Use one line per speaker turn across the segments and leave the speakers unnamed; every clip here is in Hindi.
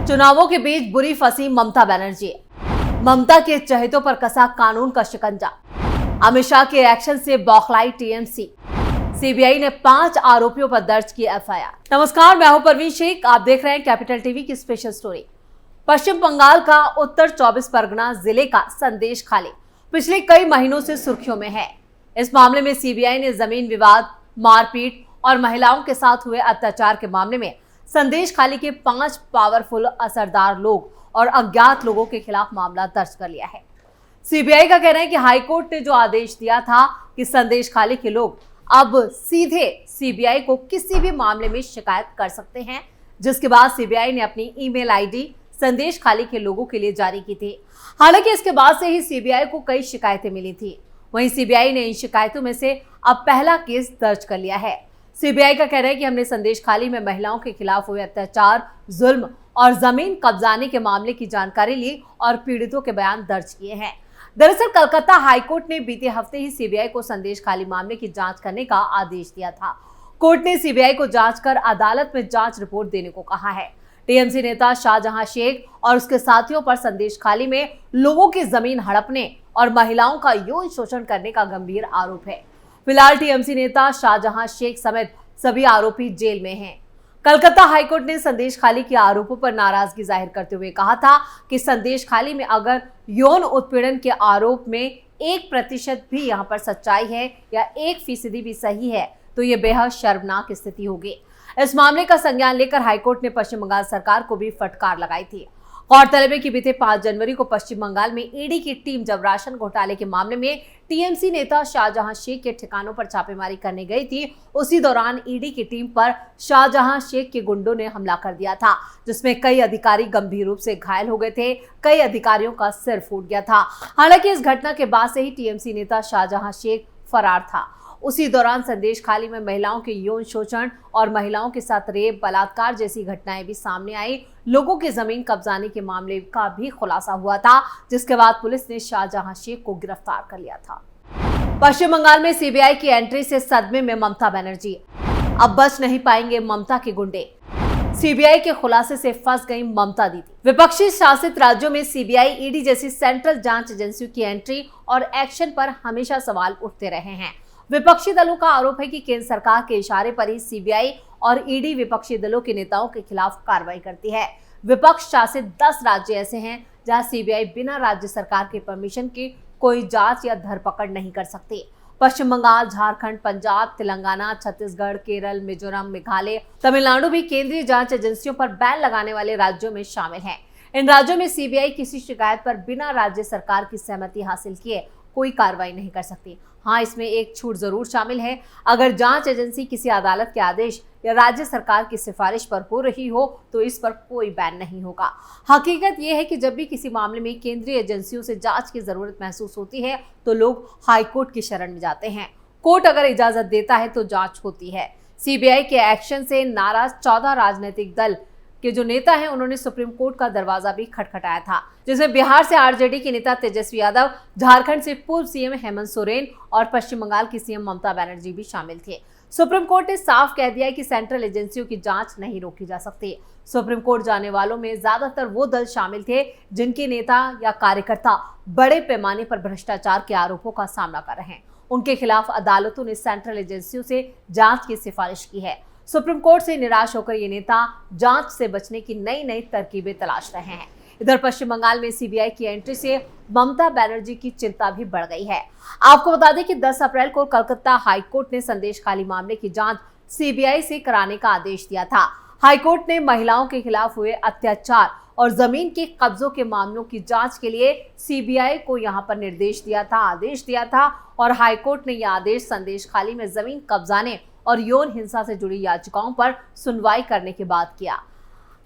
चुनावों के बीच बुरी फंसी ममता बनर्जी। ममता के चहेतों पर कसा कानून का शिकंजा। अमित शाह के एक्शन से बौखलाई टीएमसी। सीबीआई ने 5 आरोपियों पर दर्ज की एफआईआर। नमस्कार, मैं हूं परवीन शेख। आप देख रहे हैं कैपिटल टीवी की स्पेशल स्टोरी। पश्चिम बंगाल का उत्तर 24 परगना जिले का संदेश खाली पिछले कई महीनों से सुर्खियों में है। इस मामले में सीबीआई ने जमीन विवाद, मारपीट और महिलाओं के साथ हुए अत्याचार के मामले में संदेश खाली के 5 पावरफुल असरदार लोग और अज्ञात लोगों के खिलाफ मामला दर्ज कर लिया है। सीबीआई का कहना है कि हाईकोर्ट ने जो आदेश दिया था कि संदेश खाली के लोग अब सीधे सीबीआई को किसी भी मामले में शिकायत कर सकते हैं, जिसके बाद सीबीआई ने अपनी ईमेल आईडी संदेश खाली के लोगों के लिए जारी की थी। हालांकि इसके बाद से ही सीबीआई को कई शिकायतें मिली थी। वहीं सीबीआई ने इन शिकायतों में से अब पहला केस दर्ज कर लिया है। सीबीआई का कहना है कि हमने संदेश खाली में महिलाओं के खिलाफ हुए अत्याचार, जुल्म और जमीन कब्जाने के मामले की जानकारी ली और पीड़ितों के बयान दर्ज किए हैं। दरअसल कलकत्ता हाईकोर्ट ने बीते हफ्ते ही सीबीआई को संदेश खाली मामले की जांच करने का आदेश दिया था। कोर्ट ने सीबीआई को जांच कर अदालत में जांच रिपोर्ट देने को कहा है। टीएमसी नेता शाहजहां शेख और उसके साथियों पर संदेश खाली में लोगों की जमीन हड़पने और महिलाओं का यौन शोषण करने का गंभीर आरोप है। फिलहाल टीएमसी नेता शाहजहां शेख समेत सभी आरोपी जेल में हैं। कलकत्ता हाईकोर्ट ने संदेश खाली के आरोपों पर नाराजगी जाहिर करते हुए कहा था कि संदेश खाली में अगर यौन उत्पीड़न के आरोप में 1% भी यहां पर सच्चाई है या 1% भी सही है तो ये बेहद शर्मनाक स्थिति होगी। इस मामले का संज्ञान लेकर हाईकोर्ट ने पश्चिम बंगाल सरकार को भी फटकार लगाई थी। गौरतलब है कि बीते 5 जनवरी को पश्चिम बंगाल में ईडी की टीम जब राशन घोटाले के मामले में टीएमसी नेता शाहजहां शेख के ठिकानों पर छापेमारी करने गई थी, उसी दौरान ईडी की टीम पर शाहजहां शेख के गुंडों ने हमला कर दिया था, जिसमें कई अधिकारी गंभीर रूप से घायल हो गए थे। कई अधिकारियों का सिर फूट गया था। हालांकि इस घटना के बाद से ही टीएमसी नेता शाहजहां शेख फरार था। उसी दौरान संदेश खाली में महिलाओं के यौन शोषण और महिलाओं के साथ रेप, बलात्कार जैसी घटनाएं भी सामने आई। लोगों की जमीन कब्जाने के मामले का भी खुलासा हुआ था, जिसके बाद पुलिस ने शाहजहां शेख को गिरफ्तार कर लिया था। पश्चिम बंगाल में सीबीआई की एंट्री से सदमे में ममता बनर्जी। अब बच नहीं पाएंगे ममता के गुंडे। सीबीआई के खुलासे से फंस गई ममता दीदी। विपक्षी शासित राज्यों में सीबीआई, ईडी जैसी सेंट्रल जांच एजेंसियों की एंट्री और एक्शन पर हमेशा सवाल उठते रहे हैं। विपक्षी दलों का आरोप है कि केंद्र सरकार के इशारे पर ही सीबीआई और ईडी विपक्षी दलों के नेताओं के खिलाफ कार्रवाई करती है। विपक्ष शासित 10 राज्य ऐसे हैं जहां सीबीआई बिना राज्य सरकार के परमिशन के कोई जांच या धरपकड़ नहीं कर सकती। पश्चिम बंगाल, झारखंड, पंजाब, तेलंगाना, छत्तीसगढ़, केरल, मिजोरम, मेघालय, तमिलनाडु भी केंद्रीय जांच एजेंसियों पर बैन लगाने वाले राज्यों में शामिल हैं। इन राज्यों में सीबीआई किसी शिकायत पर बिना राज्य सरकार की सहमति हासिल किए कोई कार्रवाई नहीं कर सकती। हाँ, इसमें एक छूट जरूर शामिल है। अगर जांच एजेंसी किसी अदालत के आदेश या राज्य सरकार की सिफारिश पर हो रही हो तो इस पर कोई बैन नहीं होगा। हकीकत यह है कि जब भी किसी मामले में केंद्रीय एजेंसियों से जांच की जरूरत महसूस होती है तो लोग हाईकोर्ट की शरण में जाते हैं। कोर्ट अगर इजाजत देता है तो जांच होती है। सीबीआई के एक्शन से नाराज 14 राजनीतिक दल के जो नेता हैं, उन्होंने सुप्रीम कोर्ट का दरवाजा भी खटखटाया था, जिसमें बिहार से आरजेडी के नेता तेजस्वी यादव, झारखंड से पूर्व सीएम हेमंत सोरेन और पश्चिम बंगाल की सीएम ममता बनर्जी भी शामिल थे। सुप्रीम कोर्ट ने साफ कह दिया है कि सेंट्रल एजेंसियों की जांच नहीं रोकी जा सकती। सुप्रीम कोर्ट जाने वालों में ज्यादातर वो दल शामिल थे जिनके नेता या कार्यकर्ता बड़े पैमाने पर भ्रष्टाचार के आरोपों का सामना कर रहे हैं। उनके खिलाफ अदालतों ने सेंट्रल एजेंसियों से जांच की सिफारिश की है। सुप्रीम कोर्ट से निराश होकर ये नेता जांच से बचने की नई नई तरकीबें तलाश रहे हैं। इधर पश्चिम बंगाल में सीबीआई की एंट्री से ममता बनर्जी की चिंता भी बढ़ गई है। आपको बता दें कि 10 अप्रैल को कलकत्ता हाईकोर्ट ने संदेश खाली मामले की जांच सीबीआई से कराने का आदेश दिया था। हाईकोर्ट ने महिलाओं के खिलाफ हुए अत्याचार और जमीन के कब्जों के मामलों की जांच के लिए सीबीआई को यहां पर निर्देश दिया था, आदेश दिया था और हाईकोर्ट ने यह आदेश संदेश खाली में जमीन कब्जाने और यौन हिंसा से जुड़ी याचिकाओं पर सुनवाई करने के बाद किया।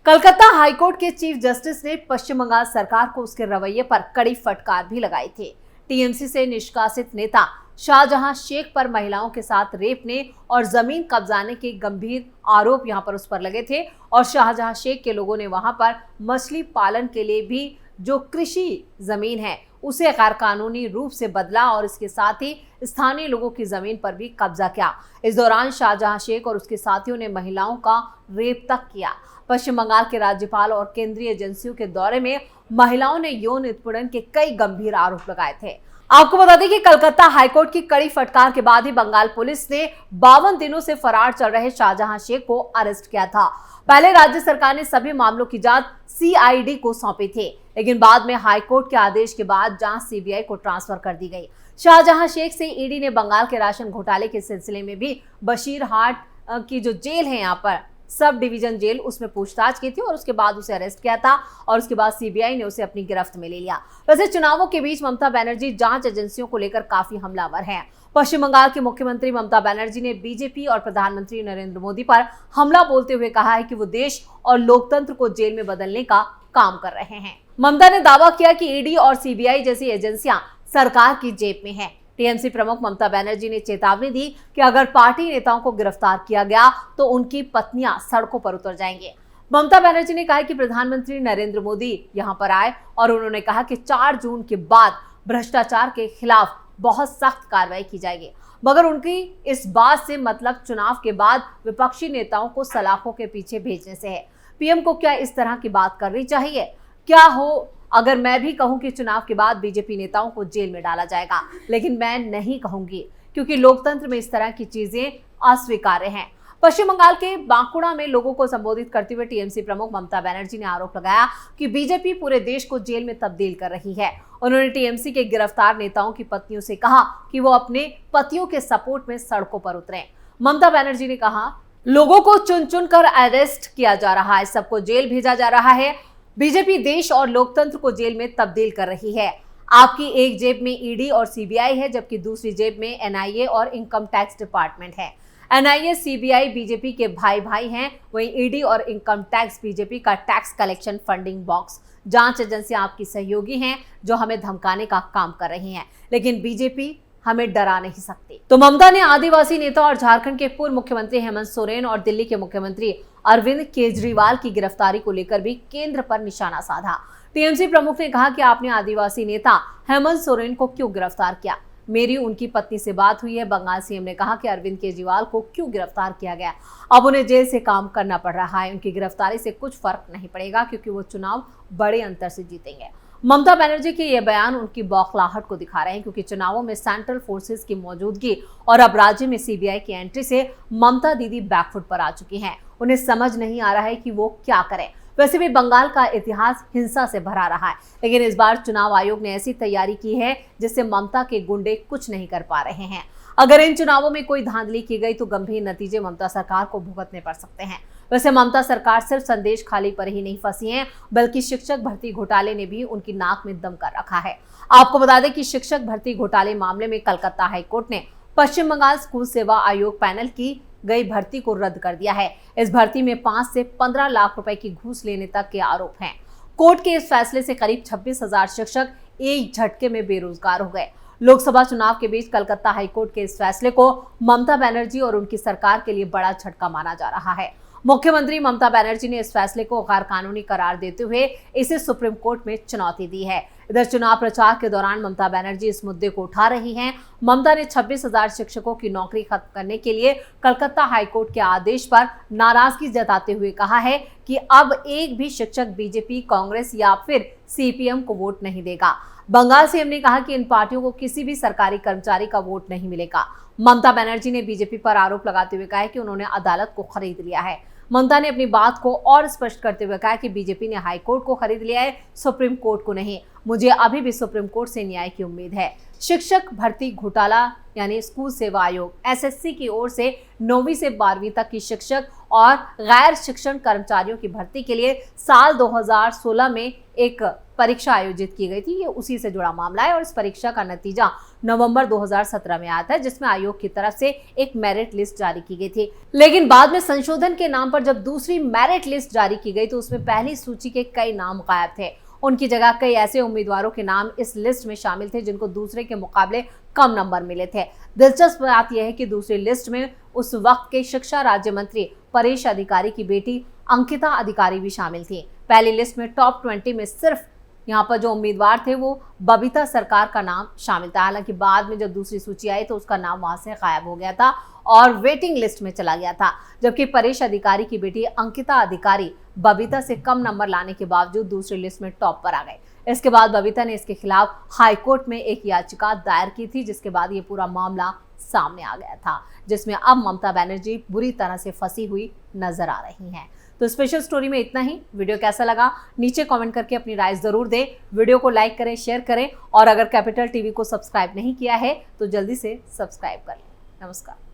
कलकत्ता हाईकोर्ट के चीफ जस्टिस ने पश्चिम बंगाल सरकार को उसके रवैये पर कड़ी फटकार भी लगाई थी। टीएमसी से निष्कासित नेता शाहजहां शेख पर महिलाओं के साथ रेपने और जमीन कब्जाने के गंभीर आरोप यहां पर उस पर लगे थे और शाहजहां शेख के लोगों ने वहां पर मछली पालन के लिए भी जो कृषि जमीन है उसे गैर कानूनी रूप से बदला और इसके साथ ही स्थानीय लोगों की जमीन पर भी कब्जा किया। इस दौरान शाहजहां शेख और उसके साथियों ने महिलाओं का रेप तक किया। पश्चिम बंगाल के राज्यपाल और केंद्रीय एजेंसियों के दौरे में महिलाओं ने यौन उत्पीड़न के कई गंभीर आरोप लगाए थे। आपको बता दें कि कलकत्ता हाईकोर्ट की कड़ी फटकार के बाद ही बंगाल पुलिस ने 52 दिनों से फरार चल रहे शाहजहां शेख को अरेस्ट किया था। पहले राज्य सरकार ने सभी मामलों की जांच सीआईडी को सौंपी थी, लेकिन बाद में हाईकोर्ट के आदेश के बाद जांच सीबीआई को ट्रांसफर कर दी गई। शाहजहां शेख से ईडी ने बंगाल के राशन घोटाले के सिलसिले में भी बशीरहाट की जो जेल है यहाँ पर सब डिवीजन जेल, उसमें पूछताछ की थी और उसके बाद उसे अरेस्ट किया था और उसके बाद सीबीआई ने उसे अपनी गिरफ्त में ले लिया। वैसे चुनावों के बीच ममता बनर्जी जांच एजेंसियों को लेकर काफी हमलावर हैं। पश्चिम बंगाल की मुख्यमंत्री ममता बनर्जी ने बीजेपी और प्रधानमंत्री नरेंद्र मोदी पर हमला बोलते हुए कहा है कि वो देश और लोकतंत्र को जेल में बदलने का काम कर रहे हैं। ममता ने दावा किया कि ईडी और सीबीआई जैसी एजेंसियां सरकार की जेब में है। टीएमसी प्रमुख ममता बनर्जी ने चेतावनी दी कि अगर पार्टी नेताओं को गिरफ्तार किया गया तो उनकी पत्नियां सड़कों पर उतर जाएंगी। ममता बनर्जी ने कहा कि प्रधानमंत्री नरेंद्र मोदी यहां पर आए और उन्होंने कहा कि 4 जून के बाद भ्रष्टाचार के खिलाफ बहुत सख्त कार्रवाई की जाएगी, मगर उनकी इस बात से मतलब चुनाव के बाद विपक्षी नेताओं को सलाखों के पीछे भेजने से है। पीएम को क्या इस तरह की बात करनी चाहिए? क्या हो अगर मैं भी कहूं कि चुनाव के बाद बीजेपी नेताओं को जेल में डाला जाएगा, लेकिन मैं नहीं कहूंगी क्योंकि लोकतंत्र में इस तरह की चीजें अस्वीकार्य हैं। पश्चिम बंगाल के बांकुड़ा में लोगों को संबोधित करते हुए टीएमसी प्रमुख ममता बनर्जी ने आरोप लगाया कि बीजेपी पूरे देश को जेल में तब्दील कर रही है। उन्होंने टीएमसी के गिरफ्तार नेताओं की पत्नियों से कहा कि वो अपने पतियों के सपोर्ट में सड़कों पर उतरें। ममता बनर्जी ने कहा, लोगों को चुन चुन कर अरेस्ट किया जा रहा है, सबको जेल भेजा जा रहा है। बीजेपी देश और लोकतंत्र को जेल में तब्दील कर रही है। आपकी एक जेब में ईडी और सीबीआई है, जबकि दूसरी जेब में एनआईए और इनकम टैक्स डिपार्टमेंट है। एनआईए सीबीआई बीजेपी के भाई भाई हैं, वहीं ईडी और इनकम टैक्स बीजेपी का टैक्स कलेक्शन फंडिंग बॉक्स। जांच एजेंसियां आपकी सहयोगी हैं जो हमें धमकाने का काम कर रही हैं, लेकिन बीजेपी हमें डरा नहीं सकती। तो ममता ने आदिवासी नेता और झारखंड के पूर्व मुख्यमंत्री हेमंत सोरेन और दिल्ली के मुख्यमंत्री अरविंद केजरीवाल की गिरफ्तारी को लेकर भी केंद्र पर निशाना साधा। टीएमसी प्रमुख ने कहा कि आपने आदिवासी नेता हेमंत सोरेन को क्यों गिरफ्तार किया? मेरी उनकी पत्नी से बात हुई है। बंगाल सीएम ने कहा कि अरविंद केजरीवाल को क्यों गिरफ्तार किया गया? अब उन्हें जेल से काम करना पड़ रहा है। उनकी गिरफ्तारी से कुछ फर्क नहीं पड़ेगा क्योंकि वो चुनाव बड़े अंतर से जीतेंगे। ममता बनर्जी के ये बयान उनकी बौखलाहट को दिखा रहे हैं क्योंकि चुनावों में सेंट्रल फोर्सेस की मौजूदगी और अब राज्य में सीबीआई की एंट्री से ममता दीदी बैकफुट पर आ चुकी हैं। उन्हें समझ नहीं आ रहा है कि वो क्या करें। वैसे भी बंगाल का इतिहास हिंसा से भरा रहा है, लेकिन इस बार चुनाव आयोग ने ऐसी तैयारी की है जिससे ममता के गुंडे कुछ नहीं कर पा रहे हैं। अगर इन चुनावों में कोई धांधली की गई तो गंभीर नतीजे ममता सरकार को भुगतने पड़ सकते हैं। वैसे ममता सरकार सिर्फ संदेश खाली पर ही नहीं फंसी है, बल्कि शिक्षक भर्ती घोटाले ने भी उनकी नाक में दम कर रखा है। आपको बता दें कि शिक्षक भर्ती घोटाले मामले में कलकत्ता हाईकोर्ट ने पश्चिम बंगाल स्कूल सेवा आयोग पैनल की गई भर्ती को रद्द कर दिया है। इस भर्ती में 5 से 15 लाख रुपए की घूस लेने तक के आरोप हैं। कोर्ट के इस फैसले से करीब 26,000 शिक्षक एक झटके में बेरोजगार हो गए। लोकसभा चुनाव के बीच कलकत्ता हाईकोर्ट के इस फैसले को ममता बनर्जी और उनकी सरकार के लिए बड़ा झटका माना जा रहा है। मुख्यमंत्री ममता बनर्जी ने इस फैसले को गैर कानूनी करार देते हुए इसे सुप्रीम कोर्ट में चुनौती दी है। इधर चुनाव प्रचार के दौरान ममता बनर्जी इस मुद्दे को उठा रही हैं। ममता ने 26,000 शिक्षकों की नौकरी खत्म करने के लिए कलकत्ता हाईकोर्ट के आदेश पर नाराजगी जताते हुए कहा है कि अब एक भी शिक्षक बीजेपी, कांग्रेस या फिर सीपीएम को वोट नहीं देगा। बंगाल सीएम ने कहा कि इन पार्टियों को किसी भी सरकारी कर्मचारी का वोट नहीं मिलेगा। ममता बनर्जी ने बीजेपी पर आरोप लगाते हुए कहा कि उन्होंने अदालत को खरीद लिया है। ममता ने अपनी बात को और स्पष्ट करते हुए कहा कि बीजेपी ने हाई कोर्ट को खरीद लिया है, सुप्रीम कोर्ट को नहीं। मुझे अभी भी सुप्रीम कोर्ट से न्याय की उम्मीद है। शिक्षक भर्ती घोटाला यानी स्कूल सेवा आयोग एसएससी की ओर से 9वीं से 12वीं तक की शिक्षक और गैर शिक्षण कर्मचारियों की भर्ती के लिए साल 2016 में एक परीक्षा आयोजित की गई थी। ये उसी से जुड़ा मामला है और इस परीक्षा का नतीजा नवंबर 2017 में आया था, जिसमें आयोग की तरफ से एक मेरिट लिस्ट जारी की गई थी। लेकिन बाद में संशोधन के नाम पर जब दूसरी मेरिट लिस्ट जारी की गई तो उसमें पहली सूची के कई नाम गायब थे। उनकी जगह कई ऐसे उम्मीदवारों के नाम इस लिस्ट में शामिल थे जिनको दूसरे के मुकाबले कम नंबर मिले थे। दिलचस्प बात यह है कि दूसरी लिस्ट में उस वक्त के शिक्षा राज्य मंत्री परेश अधिकारी की बेटी अंकिता अधिकारी भी शामिल थी। पहली लिस्ट में टॉप 20 में सिर्फ यहाँ पर जो उम्मीदवार थे वो बबीता सरकार का नाम शामिल था। हालांकि बाद में जब दूसरी सूची आई तो उसका नाम वहां से गायब हो गया था और वेटिंग लिस्ट में चला गया था, जबकि परेश अधिकारी की बेटी अंकिता अधिकारी बबीता से कम नंबर लाने के बावजूद दूसरी लिस्ट में टॉप पर आ गए। इसके बाद बबीता ने इसके खिलाफ हाईकोर्ट में एक याचिका दायर की थी, जिसके बाद ये पूरा मामला सामने आ गया था, जिसमें अब ममता बनर्जी बुरी तरह से फंसी हुई नजर आ रही हैं। तो स्पेशल स्टोरी में इतना ही। वीडियो कैसा लगा नीचे कमेंट करके अपनी राय जरूर दें। वीडियो को लाइक करें, शेयर करें और अगर कैपिटल टीवी को सब्सक्राइब नहीं किया है तो जल्दी से सब्सक्राइब कर लें। नमस्कार।